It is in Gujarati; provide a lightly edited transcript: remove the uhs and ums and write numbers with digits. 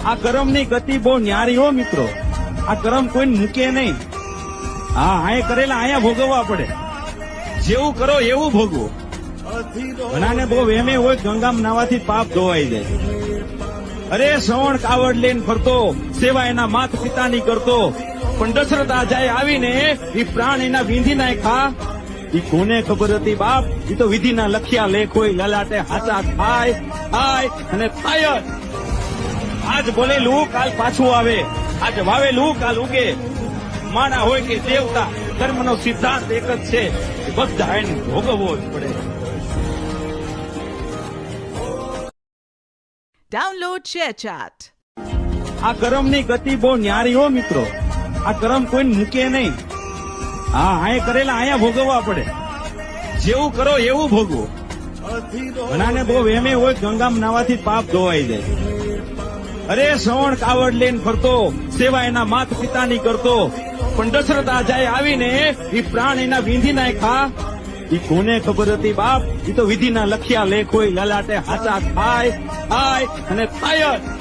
આ કર્મની ગતિ બહુ ન્યારી હો મિત્રો. આ કર્મ કોઈને મૂકે નહીં. હા, આય કરેલા આયા ભોગવવા પડે. જેવું કરો એવું ભોગવો. ઘણાને બહુ વહેમે હોય ગંગામાં નાવાથી પાપ ધોવાઈ જાય. અરે શ્રવણ કાવડ લઈને ફરતો, સેવા એના માત પિતાની કરતો, પણ દશરથ રાજાએ આવીને એ પ્રાણ એના વીંધી નાખ્યા. ઈ કોને ખબર હતી બાપ? ઈ તો વિધિના લખ્યા લેખ હોય. લલાટે હાચા થાય થાય અને થાય જ. આજ બોલેલું કાલ પાછું આવે, આજ વાવેલું કાલ ઉગે. માણા હોય કે દેવતા, કર્મનો સિદ્ધાંત એક જ છે. બધા એને ભોગવવો જ પડે. Download ShareChat. આ કર્મની ગતિ બહુ ન્યારી હો મિત્રો. આ કર્મ કોઈને મૂકે નહીં. હા, આય કરેલા આયા ભોગવવા પડે. જેવું કરો એવું ભોગવો. ઘણાને બહુ વહેમે હોય ગંગામાં નાવાથી પાપ ધોવાઈ જાય. અરે શ્રવણ કાવડ લઈને ફરતો, સેવા એના માત પિતાની કરતો, પણ દશરથ રાજાએ આવીને એ પ્રાણ એના વીંધી નાખ્યા. ઈ કોને ખબર હતી બાપ? ઈ તો વિધિના લખ્યા લેખ હોય. લલાટે હાચા થાય થાય અને થાય જ.